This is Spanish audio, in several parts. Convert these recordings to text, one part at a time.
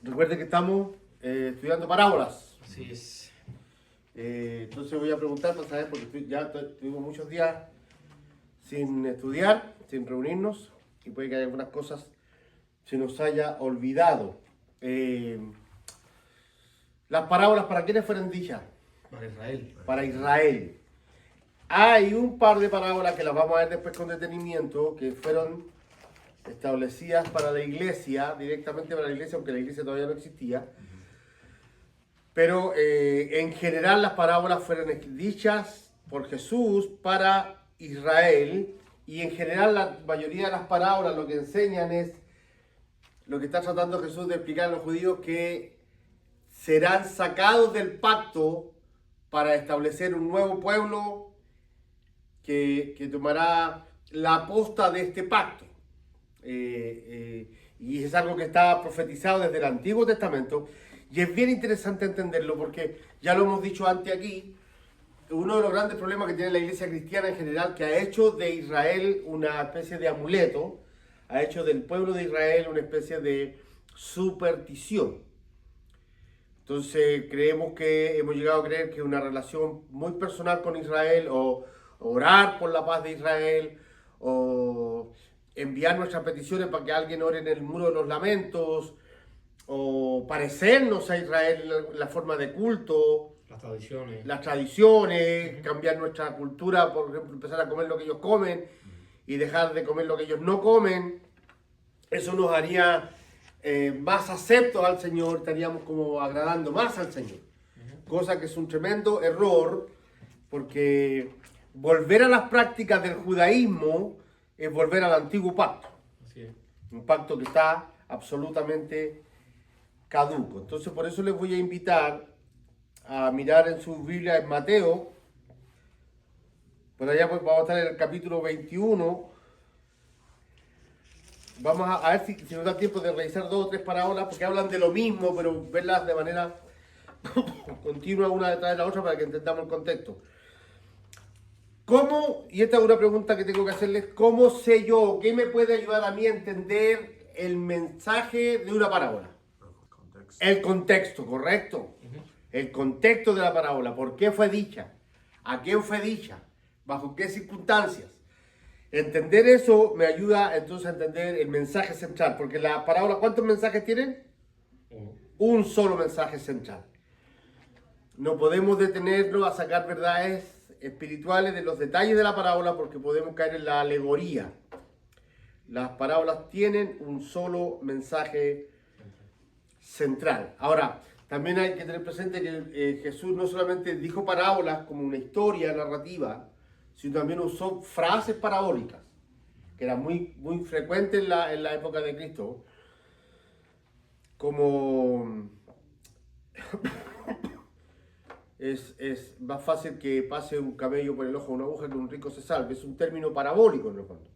Recuerde que estamos estudiando parábolas. Así es. Entonces voy a preguntar para saber, porque ya tuvimos muchos días sin estudiar, sin reunirnos, y puede que haya algunas cosas se nos haya olvidado. Las parábolas, ¿para quiénes fueron dichas? Para Israel. Para Israel. Hay un par de parábolas que las vamos a ver después con detenimiento, que fueron establecidas para la iglesia, directamente para la iglesia, aunque la iglesia todavía no existía. Pero en general las parábolas fueron dichas por Jesús para Israel, y en general la mayoría de las parábolas lo que enseñan es lo que está tratando Jesús de explicar a los judíos, que serán sacados del pacto para establecer un nuevo pueblo que tomará la posta de este pacto. Y es algo que está profetizado desde el Antiguo Testamento, y es bien interesante entenderlo porque ya lo hemos dicho antes aquí. Uno de los grandes problemas que tiene la iglesia cristiana en general, que ha hecho de Israel una especie de amuleto, ha hecho del pueblo de Israel una especie de superstición. Entonces creemos que hemos llegado a creer que una relación muy personal con Israel, o orar por la paz de Israel, o enviar nuestras peticiones para que alguien ore en el muro de los lamentos, o parecernos a Israel en la forma de culto, las tradiciones, cambiar nuestra cultura, por ejemplo, empezar a comer lo que ellos comen y dejar de comer lo que ellos no comen. Eso nos haría más aceptos al Señor, estaríamos como agradando más al Señor. Cosa que es un tremendo error, porque volver a las prácticas del judaísmo es volver al antiguo pacto. Así es. Un pacto que está absolutamente caduco. Entonces por eso les voy a invitar a mirar en sus Biblias en Mateo. Por allá pues vamos a estar en el capítulo 21. Vamos a ver si nos da tiempo de revisar 2 o 3 parábolas, porque hablan de lo mismo, pero verlas de manera continua una detrás de la otra para que entendamos el contexto. ¿Cómo, y esta es una pregunta que tengo que hacerles, cómo sé yo, qué me puede ayudar a mí a entender el mensaje de una parábola? El contexto, correcto. El contexto de la parábola, por qué fue dicha, a quién fue dicha, bajo qué circunstancias. Entender eso me ayuda entonces a entender el mensaje central, porque la parábola, ¿cuántos mensajes tienen? Un solo mensaje central. No podemos detenernos a sacar verdades espirituales de los detalles de la parábola, porque podemos caer en la alegoría. Las parábolas tienen un solo mensaje central. Ahora, también hay que tener presente que Jesús no solamente dijo parábolas como una historia narrativa, sino también usó frases parabólicas, que eran muy frecuentes en la época de Cristo, como es más fácil que pase un camello por el ojo de una aguja que un rico se salve. Es un término parabólico en el fondo.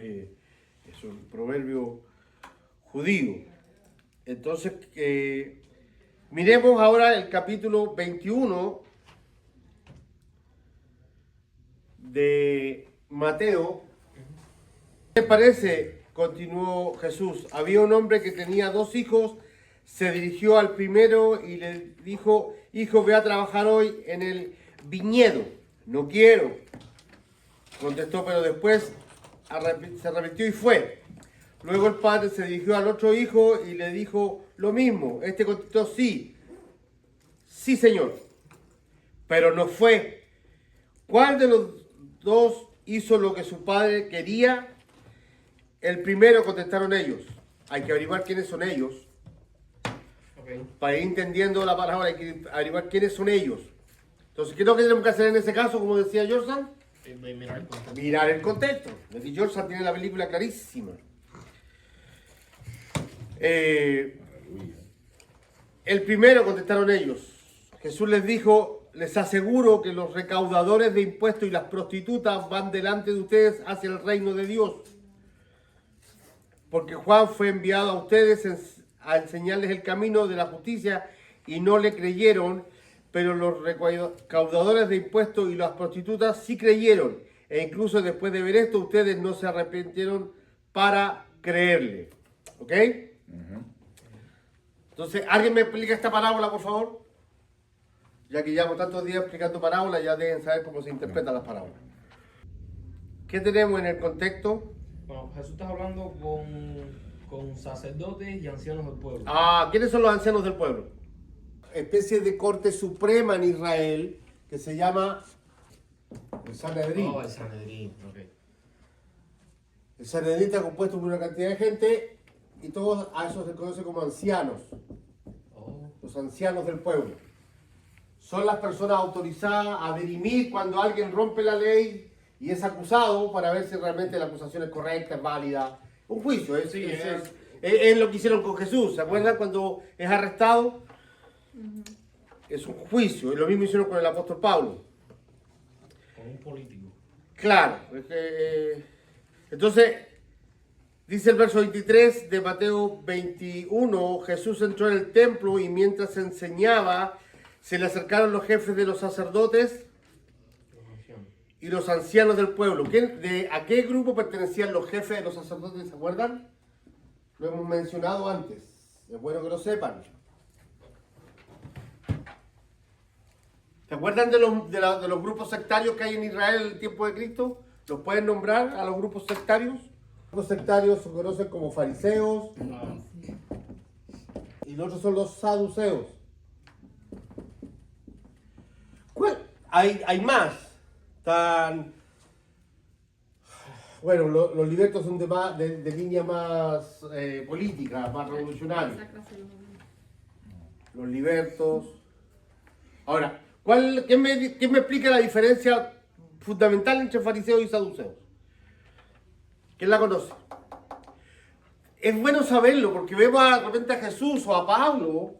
Es un proverbio judío. Entonces, miremos ahora el capítulo 21 de Mateo. ¿Qué les parece? Continuó Jesús. Había un hombre que tenía 2 hijos. Se dirigió al primero y le dijo: hijo, ve a trabajar hoy en el viñedo. No quiero, contestó, pero después se arrepintió y fue. Luego el padre se dirigió al otro hijo y le dijo lo mismo. Este contestó: sí, señor, pero no fue. ¿Cuál de los 2 hizo lo que su padre quería? El primero, contestaron ellos. Hay que averiguar quiénes son ellos. Para ir entendiendo la palabra hay que averiguar quiénes son ellos. Entonces, ¿qué es lo que tenemos que hacer en ese caso? Como decía Jordan, mirar el contexto. Jordan tiene la película clarísima. El primero, contestaron ellos. Jesús les dijo: les aseguro que los recaudadores de impuestos y las prostitutas van delante de ustedes hacia el reino de Dios. Porque Juan fue enviado a ustedes a enseñarles el camino de la justicia y no le creyeron, pero los recaudadores de impuestos y las prostitutas sí creyeron. E incluso después de ver esto, ustedes no se arrepintieron para creerle. ¿Ok? Entonces, ¿alguien me explica esta parábola, por favor? Ya que llevamos tantos días explicando parábolas, ya deben saber cómo se interpretan las parábolas. ¿Qué tenemos en el contexto? Bueno, Jesús está hablando con sacerdotes y ancianos del pueblo. ¿Quiénes son los ancianos del pueblo? Especie de corte suprema en Israel que se llama el Sanedrín. Oh, el Sanedrín, ok. El Sanedrín está compuesto por una cantidad de gente y todos a esos se conoce como ancianos. Oh, Los ancianos del pueblo. Son las personas autorizadas a dirimir cuando alguien rompe la ley y es acusado para ver si realmente la acusación es correcta, es válida. Un juicio, es lo que hicieron con Jesús. ¿Se acuerdan cuando es arrestado? Es un juicio. Y lo mismo hicieron con el apóstol Pablo. con un político. Claro. Entonces, dice el verso 23 de Mateo 21, Jesús entró en el templo y mientras enseñaba, se le acercaron los jefes de los sacerdotes Los ancianos. y los ancianos del pueblo. ¿A qué grupo pertenecían los jefes de los sacerdotes? ¿Se acuerdan? Lo hemos mencionado antes. Es bueno que lo sepan. ¿Se acuerdan de los grupos sectarios que hay en Israel en el tiempo de Cristo? ¿Los pueden nombrar a los grupos sectarios? Los sectarios se conocen como fariseos y los otros son los saduceos. Hay más. Bueno, los libertos son de línea más política, más revolucionaria. Los libertos. Ahora, ¿quién me explica la diferencia fundamental entre fariseos y saduceos? ¿Quién la conoce? Es bueno saberlo porque vemos de repente a Jesús o a Pablo.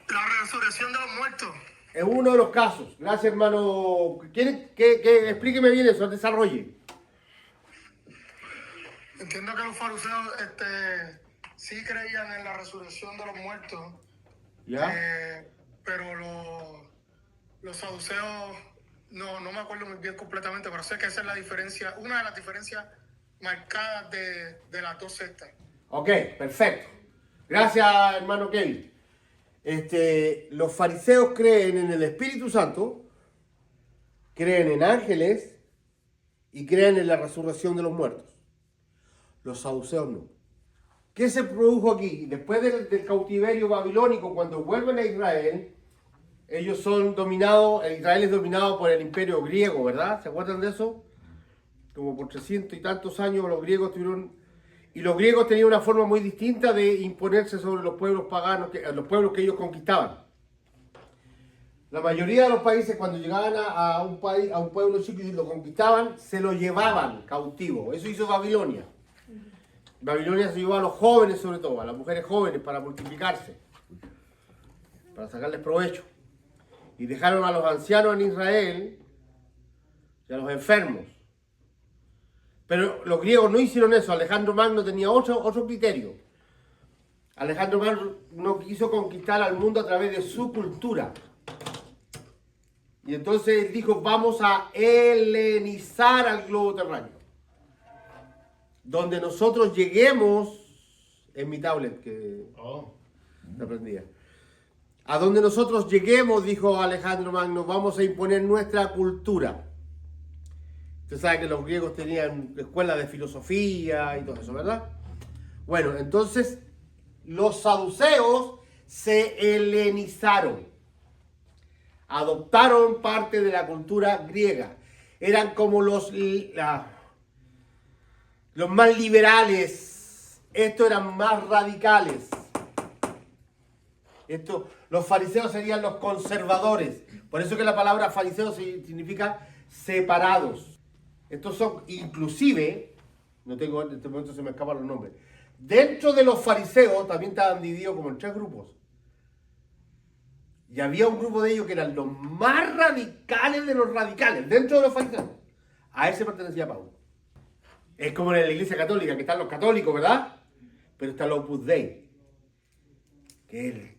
La resurrección de los muertos. Es uno de los casos. Gracias, hermano. ¿Quiere que explíqueme bien eso? Desarrolle. Entiendo que los fariseos sí creían en la resurrección de los muertos, ¿Ya? pero los saduceos no me acuerdo muy bien completamente, pero sé que esa es la diferencia, una de las diferencias marcadas de las dos sectas. Ok, perfecto. Gracias, hermano Kevin. Los fariseos creen en el Espíritu Santo, creen en ángeles y creen en la resurrección de los muertos. Los saduceos no. ¿Qué se produjo aquí? Después del cautiverio babilónico, cuando vuelven a Israel, ellos son dominados, Israel es dominado por el imperio griego, ¿verdad? ¿Se acuerdan de eso? Como por 300 y tantos años los griegos tuvieron... Y los griegos tenían una forma muy distinta de imponerse sobre los pueblos paganos, los pueblos que ellos conquistaban. La mayoría de los países, cuando llegaban a un pueblo chico y lo conquistaban, se lo llevaban cautivo. Eso hizo Babilonia. Babilonia se llevó a los jóvenes, sobre todo, a las mujeres jóvenes, para multiplicarse, para sacarles provecho. Y dejaron a los ancianos en Israel y a los enfermos. Pero los griegos no hicieron eso. Alejandro Magno tenía otro criterio. Alejandro Magno no quiso conquistar al mundo a través de su cultura. Y entonces él dijo, vamos a helenizar al globo terráqueo. Donde nosotros lleguemos, en mi tablet que no aprendía. A donde nosotros lleguemos, dijo Alejandro Magno, vamos a imponer nuestra cultura. Usted sabe que los griegos tenían escuelas de filosofía y todo eso, ¿verdad? Bueno, entonces los saduceos se helenizaron. Adoptaron parte de la cultura griega. Eran como los más liberales. Estos eran más radicales. Los fariseos serían los conservadores. Por eso que la palabra fariseo significa separados. Estos son, inclusive, no tengo, en este momento se me escapan los nombres. Dentro de los fariseos también estaban divididos como en 3 grupos. Y había un grupo de ellos que eran los más radicales de los radicales, dentro de los fariseos. A ese pertenecía Pablo. Es como en la iglesia católica, que están los católicos, ¿verdad? Pero está el Opus Dei. Que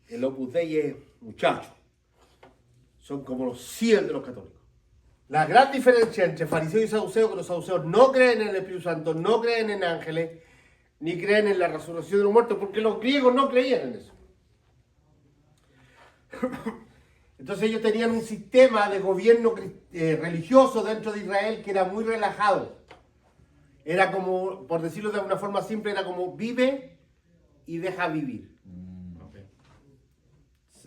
el Opus Dei es muchacho. Son como los 100 de los católicos. La gran diferencia entre fariseos y saduceos es que los saduceos no creen en el Espíritu Santo, no creen en ángeles, ni creen en la resurrección de los muertos, porque los griegos no creían en eso. Entonces ellos tenían un sistema de gobierno religioso dentro de Israel que era muy relajado. Era como, por decirlo de alguna forma simple, era como vive y deja vivir.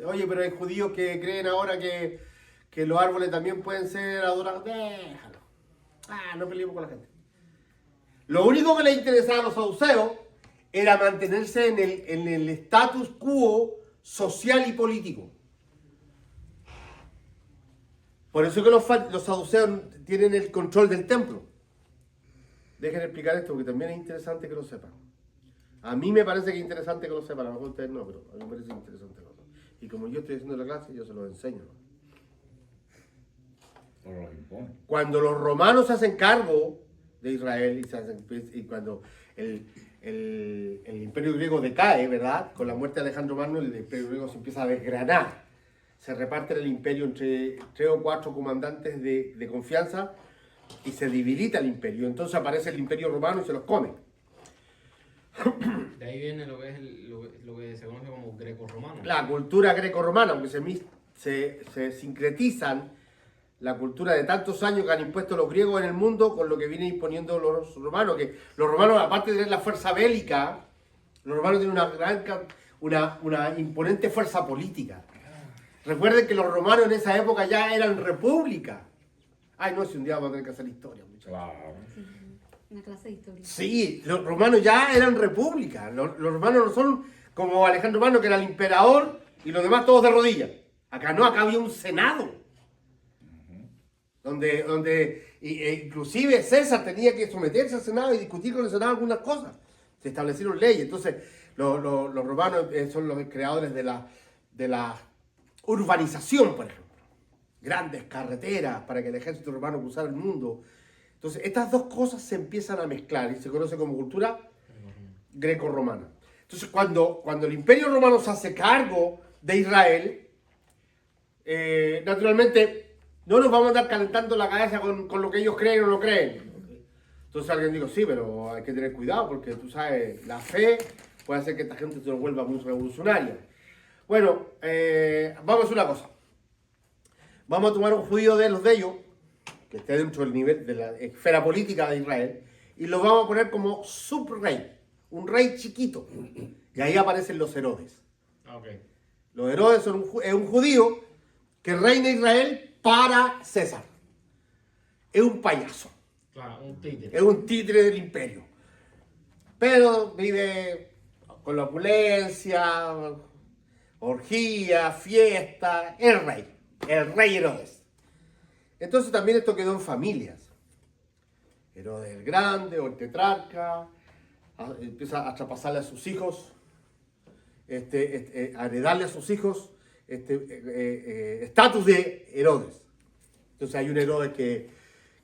Oye, pero hay judíos que creen ahora que los árboles también pueden ser adorados. Déjalo. No peleemos con la gente. Lo único que les interesaba a los saduceos era mantenerse en el status quo social y político. Por eso que los saduceos tienen el control del templo. Dejen explicar esto porque también es interesante que lo sepan. A mí me parece que es interesante que lo sepan, a lo mejor ustedes no, pero a mí me parece interesante que lo sepan. Y como yo estoy haciendo la clase, yo se los enseño. Cuando los romanos se hacen cargo de Israel y cuando el imperio griego decae, ¿verdad? Con la muerte de Alejandro Magno, el imperio griego se empieza a desgranar. Se reparte el imperio entre 3 o 4 comandantes de confianza y se debilita el imperio. Entonces aparece el imperio romano y se los come. De ahí viene lo que se conoce como greco-romano. La cultura greco-romana, aunque se sincretizan la cultura de tantos años que han impuesto los griegos en el mundo con lo que vienen imponiendo los romanos. Que los romanos, aparte de tener la fuerza bélica, los romanos tienen una imponente fuerza política. Recuerden que los romanos en esa época ya eran república. Ay, no, si un día vamos a tener que hacer historia, muchachos. Claro. Sí, una clase de historia. Sí, los romanos ya eran república. Los romanos no son como Alejandro Magno, que era el emperador, y los demás todos de rodillas. Acá no, acá había un senado. Donde inclusive César tenía que someterse al senado y discutir con el senado algunas cosas. Se establecieron leyes. Entonces, los romanos son los creadores de la urbanización, por ejemplo. Grandes carreteras para que el ejército romano cruzara el mundo. Entonces, estas dos cosas se empiezan a mezclar y se conoce como cultura greco-romana. Entonces, cuando el imperio romano se hace cargo de Israel, naturalmente no nos vamos a andar calentando la cabeza con lo que ellos creen o no creen. Entonces alguien dijo, sí, pero hay que tener cuidado porque tú sabes, la fe puede hacer que esta gente se nos vuelva muy revolucionaria. Bueno, vamos a hacer una cosa. Vamos a tomar un judío de los de ellos, que esté dentro del nivel de la esfera política de Israel, y lo vamos a poner como subrey, un rey chiquito. Y ahí aparecen los Herodes. Okay. Los Herodes es un judío que reina Israel para César. Es un payaso. Claro, un títere. Es un títere del imperio. Pero vive con la opulencia, orgía, fiesta. El rey Herodes. Entonces también esto quedó en familias. Herodes el Grande o el tetrarca empieza a traspasarle a sus hijos, a heredarle a sus hijos estatus de Herodes. Entonces hay un Herodes que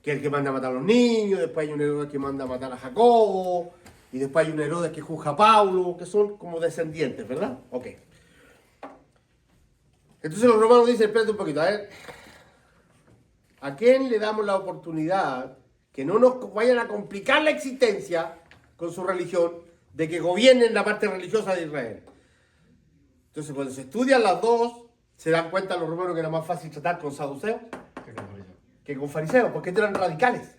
es el que manda a matar a los niños, después hay un Herodes que manda a matar a Jacobo, y después hay un Herodes que juzga a Pablo, que son como descendientes, ¿verdad? Ok. Entonces los romanos dicen, espérate un poquito, a ver, ¿a quién le damos la oportunidad que no nos vayan a complicar la existencia con su religión de que gobiernen la parte religiosa de Israel? Entonces cuando se estudian las dos, se dan cuenta los romanos que era más fácil tratar con saduceos que con fariseos, porque estos eran radicales.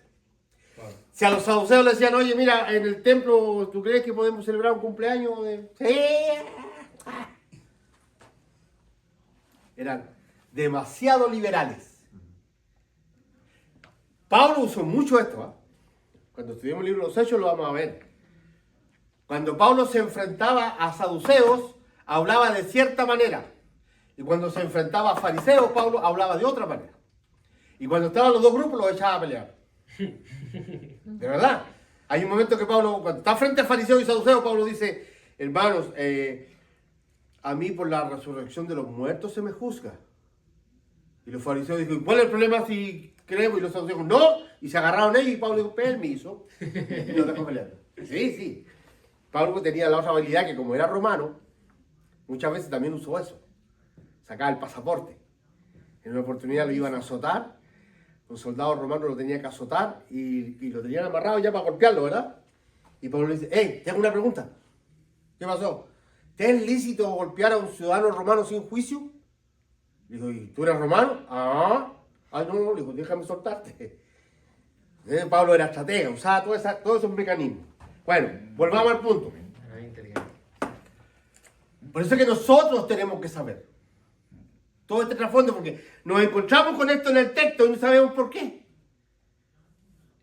Claro. Si a los saduceos le decían, oye, mira, en el templo, ¿tú crees que podemos celebrar un cumpleaños? Sí. Eran demasiado liberales. Pablo usó mucho esto. Cuando estudiemos el libro de los Hechos lo vamos a ver. Cuando Pablo se enfrentaba a saduceos, hablaba de cierta manera. Y cuando se enfrentaba a fariseos, Pablo hablaba de otra manera. Y cuando estaban los dos grupos, los echaba a pelear. De verdad. Hay un momento que Pablo, cuando está frente a fariseos y saduceos, Pablo dice, hermanos, a mí por la resurrección de los muertos se me juzga. Y los fariseos dijeron, ¿cuál es el problema si creemos? Y los saduceos dijeron, no. Y se agarraron ellos y Pablo dijo, permiso. Y los dejó peleando. Sí, sí. Pablo tenía la otra habilidad que como era romano, muchas veces también usó eso. Sacaba el pasaporte. En una oportunidad lo iban a azotar. Un soldado romano lo tenía que azotar y lo tenían amarrado ya para golpearlo, ¿verdad? Y Pablo le dice, hey, te hago una pregunta. ¿Qué pasó? ¿Te es lícito golpear a un ciudadano romano sin juicio? Dijo, ¿y tú eres romano? Ah, ay no, dijo, déjame soltarte. Pablo era estratega, usaba todos esos mecanismos. Bueno, volvamos al punto. Era inteligente. Por eso es que nosotros tenemos que saber todo este trasfondo, porque nos encontramos con esto en el texto y no sabemos por qué.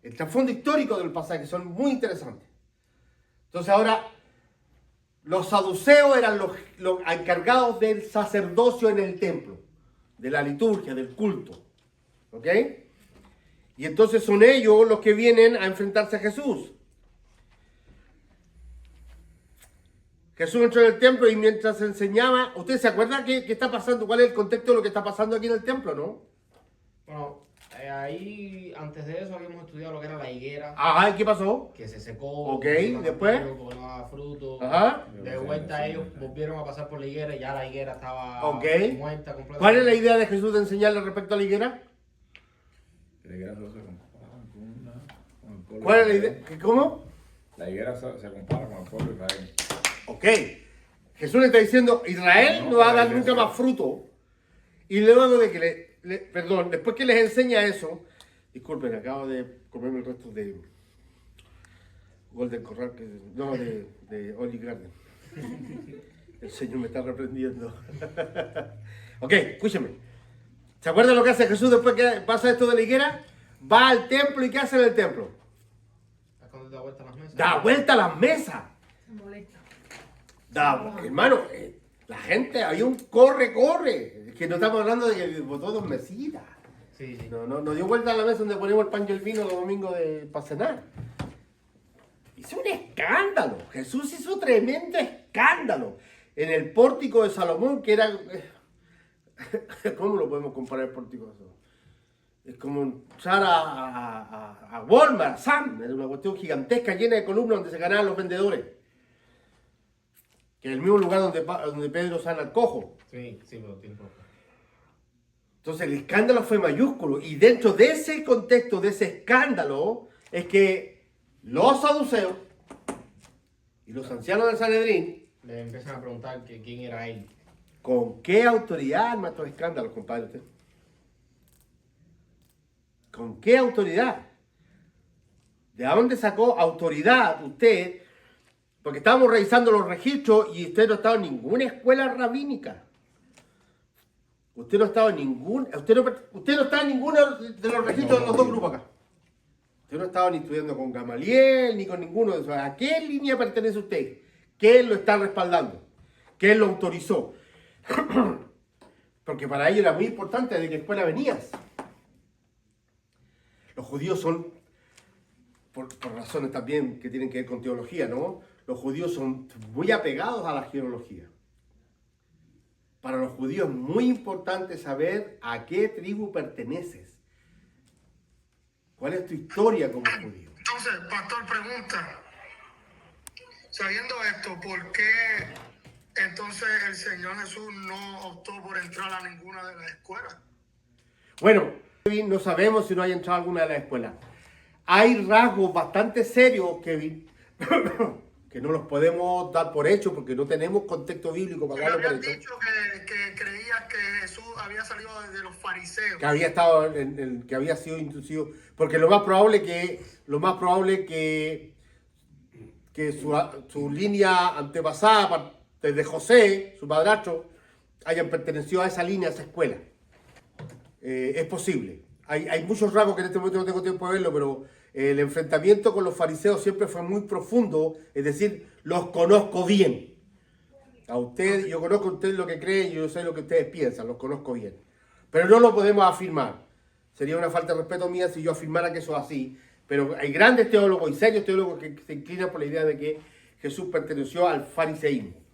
El trasfondo histórico del pasaje son muy interesantes. Entonces ahora, los saduceos eran los encargados del sacerdocio en el templo, de la liturgia, del culto. ¿Ok? Y entonces son ellos los que vienen a enfrentarse a Jesús. Jesús entró en el templo y mientras enseñaba, ¿usted se acuerda qué está pasando? ¿Cuál es el contexto de lo que está pasando aquí en el templo, no? Bueno, ahí antes de eso habíamos estudiado lo que era la higuera, Ajá, ¿y qué pasó? que se secó. Ok, que no después. porque no daba fruto. Ajá. De vuelta ellos volvieron a pasar por la higuera y ya la higuera estaba Ok. muerta completamente. ¿Cuál es la idea de Jesús de enseñarle respecto a la higuera? La higuera solo se compara con el pueblo ¿Cuál es la de idea? Israel. ¿Cómo? La higuera se compara con el pueblo de Israel. Ok. Jesús le está diciendo, Israel no va a dar nunca más fruto. Y luego de que perdón, después que les enseña eso, disculpen, acabo de comerme el resto de Golden Corral, de Olive Garden. El Señor me está reprendiendo. Ok, escúchame. ¿Se acuerdan lo que hace Jesús después que pasa esto de la higuera? Va al templo y ¿qué hace en el templo? ¿Es cuando da vuelta a las mesas? Da vuelta a las mesas. Se molesta. Hermano, la gente, había un corre. Que no estamos hablando de que botó 2 mesitas. Sí, sí. No dio vuelta a la mesa donde ponemos el pan y el vino los domingos para cenar. Hizo un escándalo. Jesús hizo tremendo escándalo. En el pórtico de Salomón, que era... ¿Cómo lo podemos comparar el pórtico de Salomón? Es como entrar a Walmart, Sam. Era una cuestión gigantesca, llena de columnas donde se ganaban los vendedores. Que es el mismo lugar donde Pedro sana al cojo. Sí, pero tiene poco. Entonces el escándalo fue mayúsculo. Y dentro de ese contexto, de ese escándalo, es que los saduceos y los ancianos del Sanedrín, Le empiezan a preguntar que quién era él. ¿con qué autoridad arma estos escándalos, compadre usted? ¿Con qué autoridad? ¿De dónde sacó autoridad usted? Porque estábamos revisando los registros y usted no ha estado en ninguna escuela rabínica. Usted no ha estado en usted no está en ninguno de los registros de los dos grupos acá. Usted no ha estado ni estudiando con Gamaliel, ni con ninguno de esos. ¿A qué línea pertenece usted? ¿Quién lo está respaldando? ¿Quién lo autorizó? Porque para ellos era muy importante de qué escuela venías. Los judíos son, por razones también que tienen que ver con teología, ¿no? Los judíos son muy apegados a la genealogía. Para los judíos es muy importante saber a qué tribu perteneces. ¿Cuál es tu historia como judío? Entonces, pastor pregunta, sabiendo esto, ¿por qué entonces el Señor Jesús no optó por entrar a ninguna de las escuelas? Bueno, no sabemos si no hay entrado a alguna de las escuelas. Hay rasgos bastante serios, Kevin, que no los podemos dar por hecho porque no tenemos contexto bíblico para Me darlo por habían hecho. dicho que creías que Jesús había salido de los fariseos. Que había estado que había sido introducido, porque lo más probable que su línea antepasada desde José, su padrastro, hayan pertenecido a esa línea, a esa escuela. Es posible. Hay muchos rasgos que en este momento no tengo tiempo de verlo, pero el enfrentamiento con los fariseos siempre fue muy profundo, es decir, los conozco bien. A usted, yo conozco a usted lo que cree y yo sé lo que ustedes piensan, los conozco bien. Pero no lo podemos afirmar. Sería una falta de respeto mía si yo afirmara que eso es así. Pero hay grandes teólogos y serios teólogos que se inclinan por la idea de que Jesús perteneció al fariseísmo.